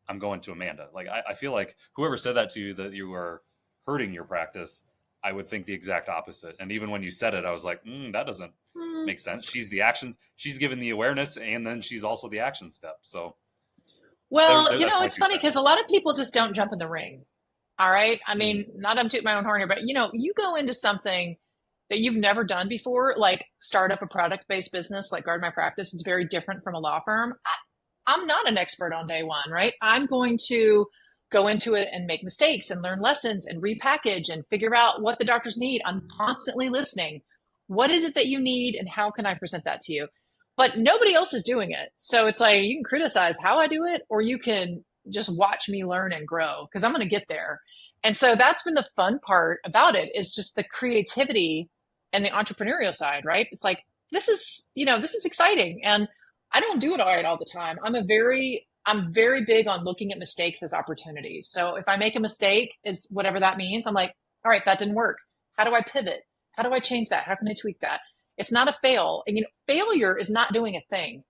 I'm going to Amanda. Like, I feel like whoever said that to you, that you are hurting your practice, I would think the exact opposite. And even when you said it, I was like, that doesn't make sense. She's the actions. She's given the awareness, and then she's also the action step. So, well, it's funny because a lot of people just don't jump in the ring. All right. I mean, not I'm tooting my own horn here, but you go into something that you've never done before, like start up a product-based business like Guard My Practice. It's very different from a law firm. I'm not an expert on day one, right? I'm going to go into it and make mistakes and learn lessons and repackage and figure out what the doctors need. I'm constantly listening. What is it that you need and how can I present that to you? But nobody else is doing it. So it's like, you can criticize how I do it, or you can just watch me learn and grow, because I'm going to get there. And so that's been the fun part about it, is just the creativity and the entrepreneurial side, right? It's like, this is exciting. And I don't do it all the time. I'm very big on looking at mistakes as opportunities. So if I make a mistake, is whatever that means, I'm like, all right, that didn't work. How do I pivot? How do I change that? How can I tweak that? It's not a fail. And failure is not doing a thing.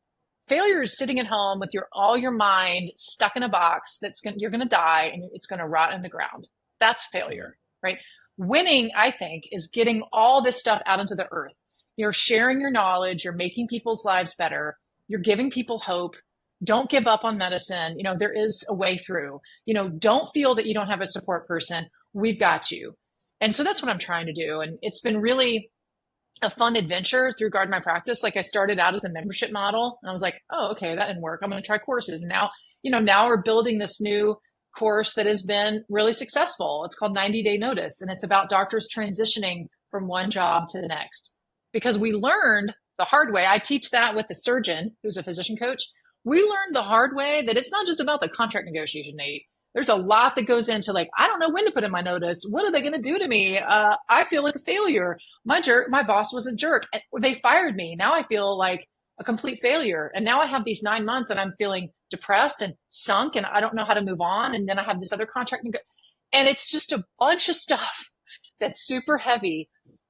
Failure is sitting at home with all your mind stuck in a box you're going to die and it's going to rot in the ground. That's failure, right? Winning, I think, is getting all this stuff out into the earth. You're sharing your knowledge. You're making people's lives better. You're giving people hope. Don't give up on medicine. There is a way through. Don't feel that you don't have a support person. We've got you. And so that's what I'm trying to do. And it's been really a fun adventure through Guard My Practice. Like, I started out as a membership model and I was like, oh, okay, that didn't work. I'm going to try courses. And now we're building this new course that has been really successful. It's called 90-Day Notice. And it's about doctors transitioning from one job to the next, because we learned the hard way. I teach that with a surgeon who's a physician coach. We learned the hard way that it's not just about the contract negotiation, Nate. There's a lot that goes into, like, I don't know when to put in my notice. What are they going to do to me? I feel like a failure. My boss was a jerk. They fired me. Now I feel like a complete failure. And now I have these 9 months and I'm feeling depressed and sunk and I don't know how to move on. And then I have this other contract. And it's just a bunch of stuff that's super heavy.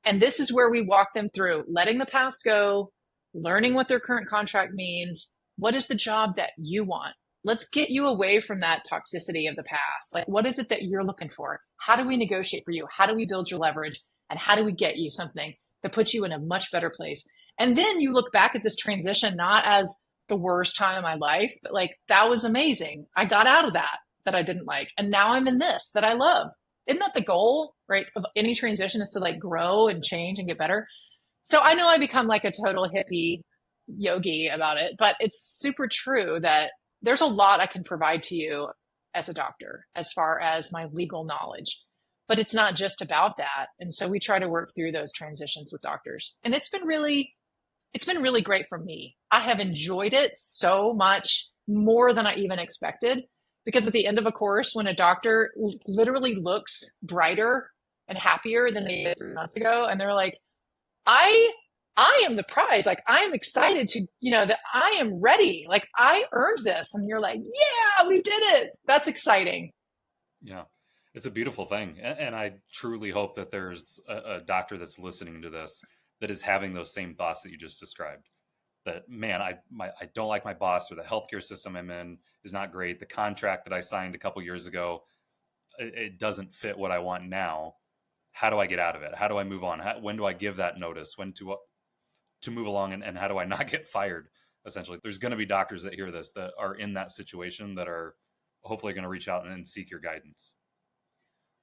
And this is where we walk them through letting the past go, learning what their current contract means. What is the job that you want? Let's get you away from that toxicity of the past. Like, what is it that you're looking for? How do we negotiate for you? How do we build your leverage? And how do we get you something that puts you in a much better place? And then you look back at this transition, not as the worst time of my life, but like, that was amazing. I got out of that I didn't like. And now I'm in this that I love. Isn't that the goal, right? Of any transition is to like grow and change and get better. So I know I become like a total hippie yogi about it, but it's super true that there's a lot I can provide to you as a doctor as far as my legal knowledge, but it's not just about that. And so we try to work through those transitions with doctors. And it's been really great for me. I have enjoyed it so much more than I even expected, because at the end of a course, when a doctor literally looks brighter and happier than they did 3 months ago, and they're like, I am the prize. Like, I am excited to, that I am ready. Like, I earned this. And you're like, yeah, we did it. That's exciting. Yeah, it's a beautiful thing. And I truly hope that there's a doctor that's listening to this that is having those same thoughts that you just described. That, man, I don't like my boss, or the healthcare system I'm in is not great. The contract that I signed a couple years ago, it doesn't fit what I want now. How do I get out of it? How do I move on? When do I give that notice? When to move along, and how do I not get fired? Essentially, there's going to be doctors that hear this that are in that situation that are hopefully going to reach out and seek your guidance.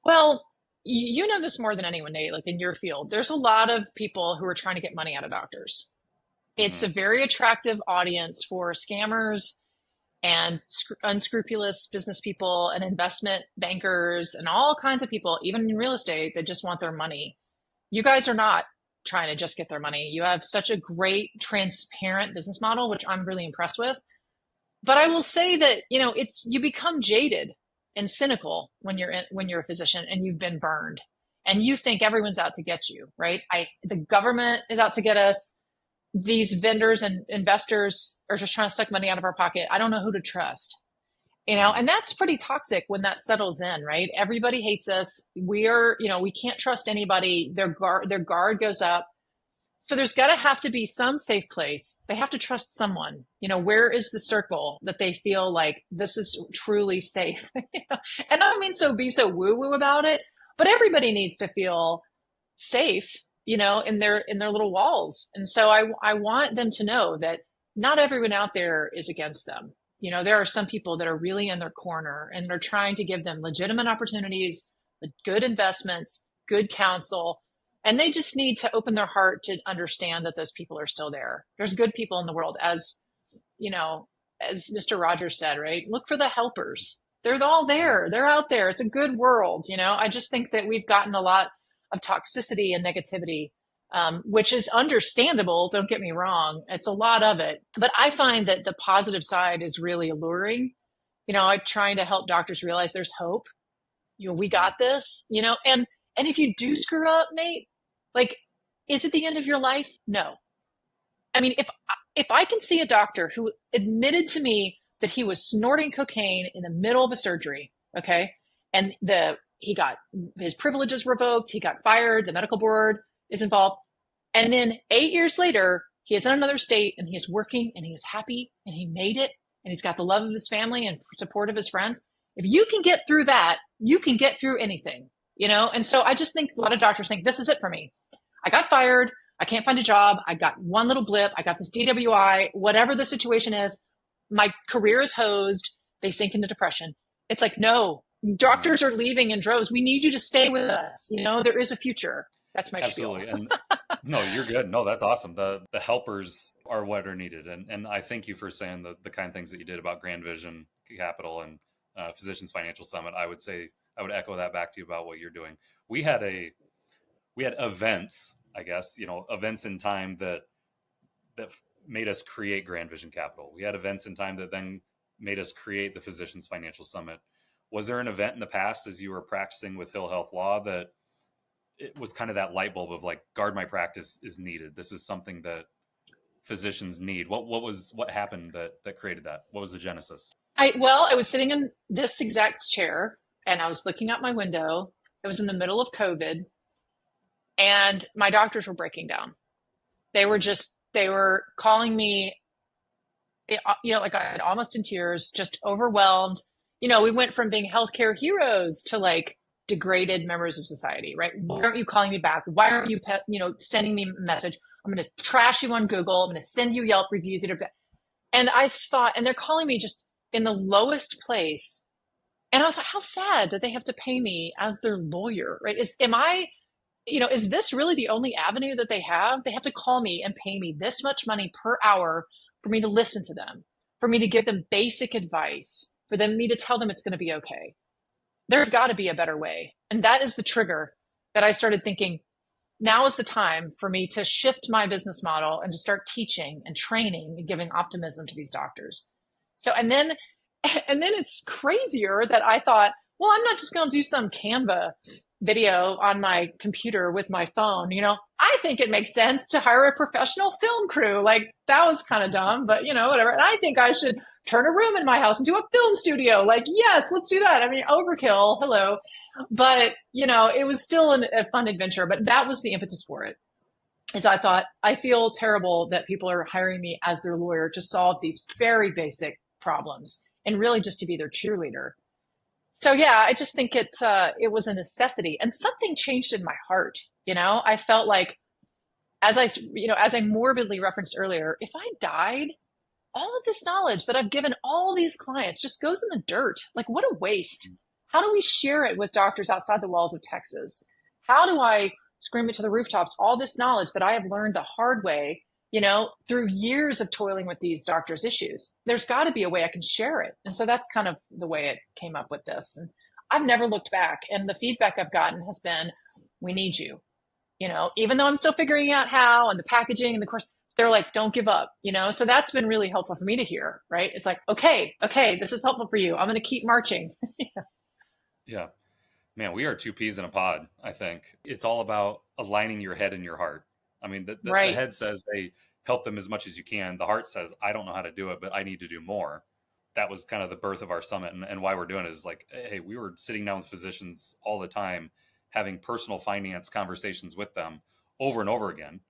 Well, you know this more than anyone, Nate, like in your field, there's a lot of people who are trying to get money out of doctors. It's a very attractive audience for scammers and unscrupulous business people and investment bankers and all kinds of people, even in real estate, that just want their money. You guys are not trying to just get their money. You have such a great, transparent business model, which I'm really impressed with. But I will say that, you become jaded and cynical when you're a physician and you've been burned and you think everyone's out to get you, right? The government is out to get us. These vendors and investors are just trying to suck money out of our pocket. I don't know who to trust, and that's pretty toxic when that settles in, right? Everybody hates us. We can't trust anybody. Their guard goes up. So there's got to have to be some safe place. They have to trust someone. Where is the circle that they feel like this is truly safe? And I don't mean be so woo-woo about it, but everybody needs to feel safe, in their little walls. And so I want them to know that not everyone out there is against them. There are some people that are really in their corner and they're trying to give them legitimate opportunities, good investments, good counsel. And they just need to open their heart to understand that those people are still there. There's good people in the world, as Mr. Rogers said, right? Look for the helpers. They're all there. They're out there. It's a good world. I just think that we've gotten a lot of toxicity and negativity, which is understandable. Don't get me wrong. It's a lot of it. But I find that the positive side is really alluring. I'm trying to help doctors realize there's hope. We got this, and if you do screw up, Nate, like, is it the end of your life? No. I mean, if I can see a doctor who admitted to me that he was snorting cocaine in the middle of a surgery, okay, and he got his privileges revoked, he got fired, the medical board is involved, and then 8 years later, he is in another state and he is working and he is happy and he made it and he's got the love of his family and support of his friends. If you can get through that, you can get through anything, And so I just think a lot of doctors think this is it for me. I got fired. I can't find a job. I got one little blip. I got this DWI, whatever the situation is. My career is hosed. They sink into depression. It's like, no, doctors are leaving in droves. We need you to stay with us. There is a future. That's my Absolutely. spiel. And no, you're good. No, that's awesome. The helpers are what are needed. And I thank you for saying the kind things that you did about Grand Vision Capital and Physicians Financial Summit. I would echo that back to you about what you're doing. We had events, I guess, events in time that made us create Grand Vision Capital. We had events in time that then made us create the Physicians Financial Summit. Was there an event in the past as you were practicing with Hill Health Law that it was kind of that light bulb of like, guard my practice is needed? This is something that physicians need? What happened that created that? What was the genesis? I was sitting in this exact chair and I was looking out my window. It was in the middle of COVID and my doctors were breaking down. They were calling me, like I said, almost in tears, just overwhelmed. We went from being healthcare heroes to like degraded members of society, right? Why aren't you calling me back? Why aren't you, sending me a message? I'm going to trash you on Google. I'm going to send you Yelp reviews. And I thought, and they're calling me just in the lowest place. And I thought, how sad that they have to pay me as their lawyer, right? Is this really the only avenue that they have? They have to call me and pay me this much money per hour for me to listen to them, for me to give them basic advice, for me to tell them it's going to be okay. There's got to be a better way. And that is the trigger that I started thinking, now is the time for me to shift my business model and to start teaching and training and giving optimism to these doctors. So, and then it's crazier that I thought, well, I'm not just going to do some Canva video on my computer with my phone. I think it makes sense to hire a professional film crew. Like that was kind of dumb, but whatever. And I think I should turn a room in my house into a film studio. Like, yes, let's do that. I mean, overkill. Hello. But, it was still a fun adventure, but that was the impetus for it. Is I thought, I feel terrible that people are hiring me as their lawyer to solve these very basic problems and really just to be their cheerleader. So yeah, I just think it was a necessity, and something changed in my heart. I felt like, as I morbidly referenced earlier, if I died, all of this knowledge that I've given all these clients just goes in the dirt. Like, what a waste. How do we share it with doctors outside the walls of Texas? How do I scream it to the rooftops, all this knowledge that I have learned the hard way, through years of toiling with these doctors' issues? There's got to be a way I can share it. And so that's kind of the way it came up with this. And I've never looked back. And the feedback I've gotten has been, we need you. Even though I'm still figuring out how and the packaging and the course, they're like, don't give up, So that's been really helpful for me to hear, right? It's like, okay, this is helpful for you. I'm going to keep marching. Yeah. Man, we are two peas in a pod, I think. It's all about aligning your head and your heart. I mean, the head says, hey, help them as much as you can. The heart says, I don't know how to do it, but I need to do more. That was kind of the birth of our summit, and why we're doing it is like, hey, we were sitting down with physicians all the time, having personal finance conversations with them over and over again.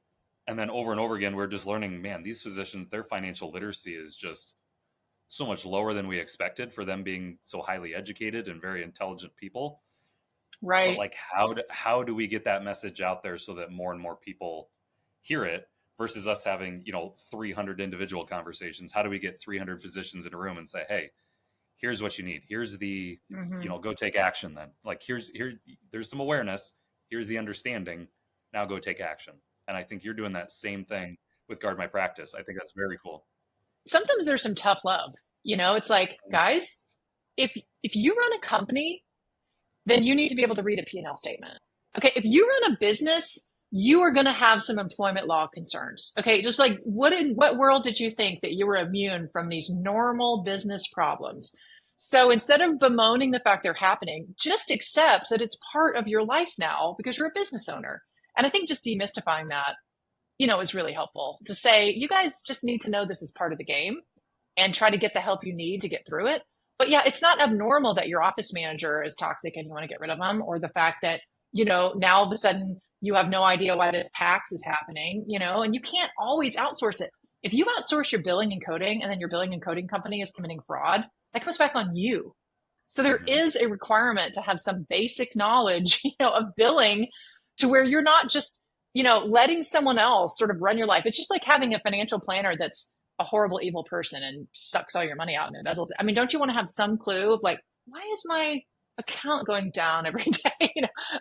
And then over and over again, we're just learning, man, these physicians, their financial literacy is just so much lower than we expected for them being so highly educated and very intelligent people. Right. But like, how do we get that message out there so that more and more people hear it versus us having, 300 individual conversations? How do we get 300 physicians in a room and say, hey, here's what you need. Here's the, go take action then. Like, there's some awareness. Here's the understanding. Now go take action. And I think you're doing that same thing with Guard My Practice. I think that's very cool. Sometimes there's some tough love. It's like, guys, if you run a company, then you need to be able to read a P&L statement. Okay, if you run a business, you are going to have some employment law concerns. Okay, just like what world did you think that you were immune from these normal business problems? So instead of bemoaning the fact they're happening, just accept that it's part of your life now because you're a business owner. And I think just demystifying that, is really helpful to say, you guys just need to know this is part of the game and try to get the help you need to get through it. But yeah, it's not abnormal that your office manager is toxic and you want to get rid of them, or the fact that, now all of a sudden you have no idea why this tax is happening, and you can't always outsource it. If you outsource your billing and coding and then your billing and coding company is committing fraud, that comes back on you. So there is a requirement to have some basic knowledge, of billing, to where you're not just, letting someone else sort of run your life. It's just like having a financial planner that's a horrible, evil person and sucks all your money out and embezzles it. I mean, don't you want to have some clue of like, why is my account going down every day?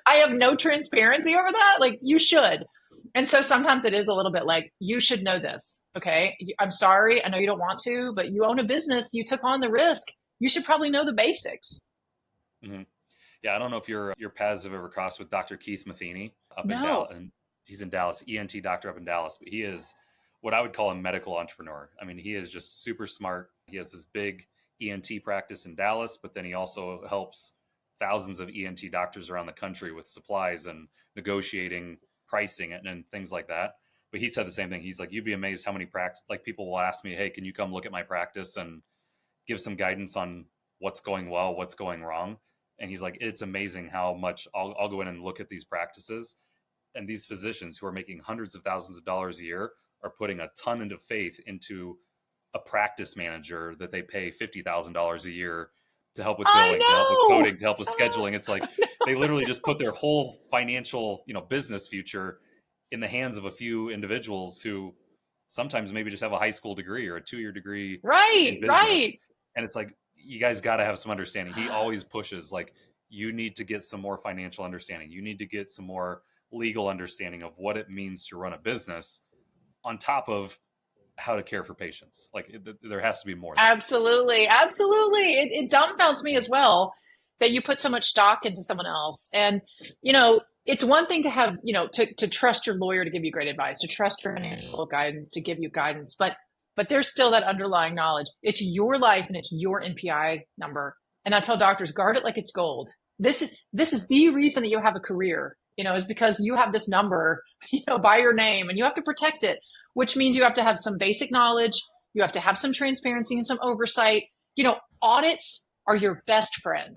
I have no transparency over that. Like, you should. And so sometimes it is a little bit like, you should know this. Okay. I'm sorry. I know you don't want to, but you own a business. You took on the risk. You should probably know the basics. Mm-hmm. Yeah. I don't know if your paths have ever crossed with Dr. Keith Matheny up in Dallas, and he's in Dallas, ENT doctor up in Dallas, but he is what I would call a medical entrepreneur. I mean, he is just super smart. He has this big ENT practice in Dallas, but then he also helps thousands of ENT doctors around the country with supplies and negotiating pricing and things like that. But he said the same thing. He's like, you'd be amazed how many practice, like people will ask me, hey, can you come look at my practice and give some guidance on what's going well, what's going wrong. And he's like, it's amazing how much I'll go in and look at these practices, and these physicians who are making hundreds of thousands of dollars a year are putting a ton of faith into a practice manager that they pay $50,000 a year to help with billing, to help with coding, to help with scheduling. It's like they literally just put their whole financial, business future in the hands of a few individuals who sometimes maybe just have a high school degree or a 2-year degree in business. Right. And it's like, you guys got to have some understanding. He always pushes like, you need to get some more financial understanding. You need to get some more legal understanding of what it means to run a business on top of how to care for patients. Like there has to be more. Absolutely. Absolutely. It dumbfounds me as well that you put so much stock into someone else. And, it's one thing to have, to trust your lawyer to give you great advice, to trust your financial guidance, to give you guidance, but there's still that underlying knowledge. It's your life and it's your NPI number. And I tell doctors, guard it like it's gold. This is the reason that you have a career, is because you have this number, by your name, and you have to protect it, which means you have to have some basic knowledge. You have to have some transparency and some oversight. Audits are your best friend.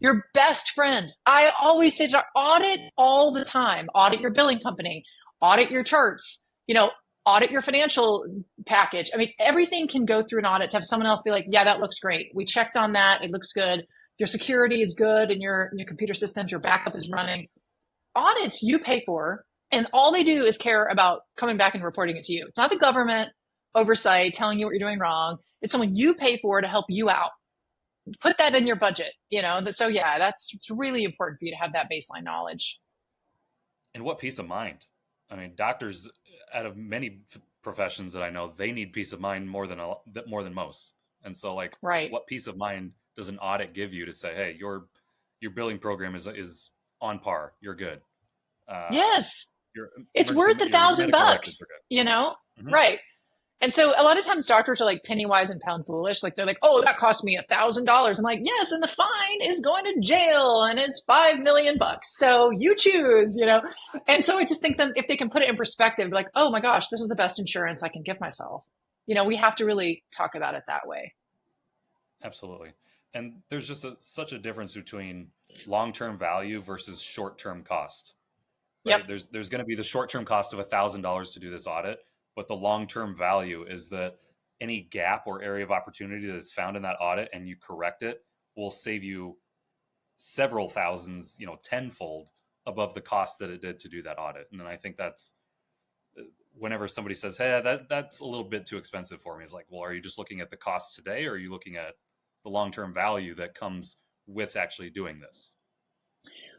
Your best friend. I always say to audit all the time. Audit your billing company. Audit your charts. Audit your financial package. I mean, everything can go through an audit to have someone else be like, yeah, that looks great. We checked on that. It looks good. Your security is good and your computer systems, your backup is running. Audits you pay for, and all they do is care about coming back and reporting it to you. It's not the government oversight telling you what you're doing wrong. It's someone you pay for to help you out. Put that in your budget, So yeah, it's really important for you to have that baseline knowledge. And what peace of mind? I mean, doctors, out of many professions that I know, they need peace of mind more than most. And so, like, right. What peace of mind does an audit give you to say, hey, your billing program is on par, you're good? Yes, it's worth $1,000. Mm-hmm. Right. And so a lot of times doctors are like penny wise and pound foolish. Like they're like, oh, that cost me $1,000. I'm like, yes. And the fine is going to jail and it's $5 million. So you choose, And so I just think that if they can put it in perspective, like, oh my gosh, this is the best insurance I can give myself. We have to really talk about it that way. Absolutely. And there's just such a difference between long-term value versus short-term cost. Right? Yep. There's going to be the short-term cost of $1,000 to do this audit. But the long-term value is that any gap or area of opportunity that is found in that audit and you correct it will save you several thousands, tenfold above the cost that it did to do that audit. And then I think that's whenever somebody says, hey, that's a little bit too expensive for me. It's like, well, are you just looking at the cost today, or are you looking at the long-term value that comes with actually doing this?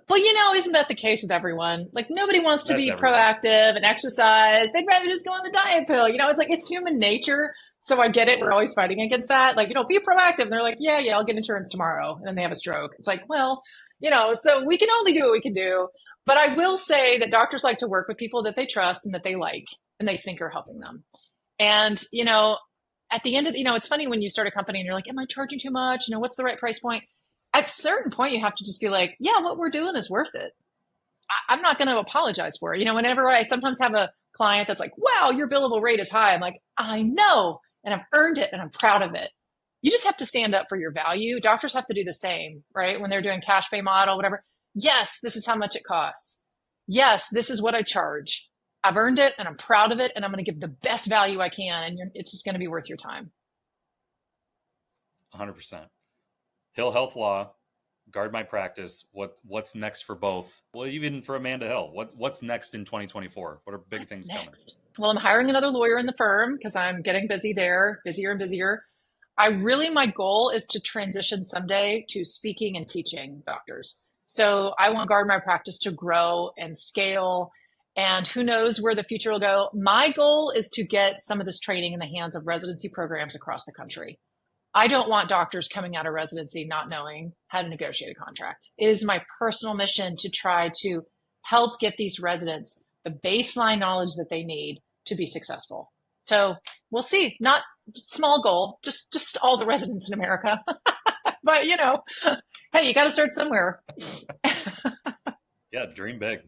Well, isn't that the case with everyone? Like nobody wants to be proactive and exercise. They'd rather just go on the diet pill. It's like, it's human nature. So I get it. We're always fighting against that. Like, be proactive. And they're like, yeah, I'll get insurance tomorrow. And then they have a stroke. It's like, well, so we can only do what we can do. But I will say that doctors like to work with people that they trust and that they like and they think are helping them. And, at the end of, it's funny when you start a company and you're like, am I charging too much? What's the right price point? At a certain point, you have to just be like, yeah, what we're doing is worth it. I'm not going to apologize for it. Whenever I sometimes have a client that's like, wow, your billable rate is high. I'm like, I know, and I've earned it and I'm proud of it. You just have to stand up for your value. Doctors have to do the same, right? When they're doing cash pay model, whatever. Yes, this is how much it costs. Yes, this is what I charge. I've earned it and I'm proud of it. And I'm going to give the best value I can. And it's just going to be worth your time. 100%. Hill Health Law, Guard My Practice. What's next for both? Well, even for Amanda Hill, what's next in 2024? What are big things coming? Well, I'm hiring another lawyer in the firm because I'm getting busy there, busier and busier. My goal is to transition someday to speaking and teaching doctors. So I want Guard My Practice to grow and scale, and who knows where the future will go. My goal is to get some of this training in the hands of residency programs across the country. I don't want doctors coming out of residency not knowing how to negotiate a contract. It is my personal mission to try to help get these residents the baseline knowledge that they need to be successful. So we'll see. Not small goal, just all the residents in America. But, hey, you got to start somewhere. Yeah, dream big.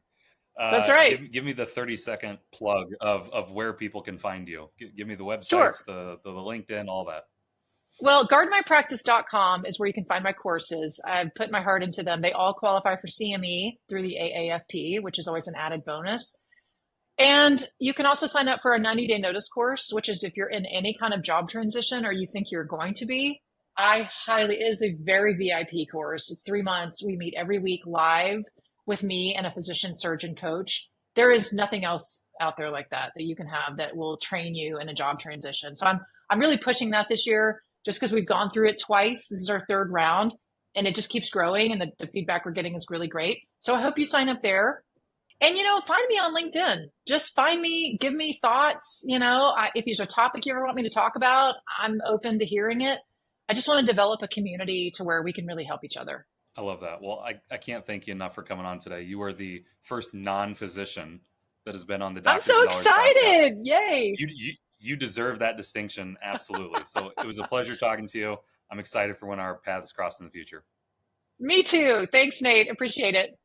That's right. Give me the 30-second plug of where people can find you. Give me the Sure. websites, the LinkedIn, all that. Well, guardmypractice.com is where you can find my courses. I've put my heart into them. They all qualify for CME through the AAFP, which is always an added bonus. And you can also sign up for a 90-day notice course, which is if you're in any kind of job transition or you think you're going to be. It is a very VIP course. It's 3 months. We meet every week live with me and a physician surgeon coach. There is nothing else out there like that you can have that will train you in a job transition. So I'm really pushing that this year just because we've gone through it twice. This is our third round and it just keeps growing and the feedback we're getting is really great. So I hope you sign up there. And, find me on LinkedIn. Just find me, give me thoughts. If there's a topic you ever want me to talk about, I'm open to hearing it. I just want to develop a community to where we can really help each other. I love that. Well, I can't thank you enough for coming on today. You are the first non-physician that has been on the Doctors I'm so and Dollars excited. podcast. Yay. You deserve that distinction. Absolutely. So it was a pleasure talking to you. I'm excited for when our paths cross in the future. Me too. Thanks, Nate. Appreciate it.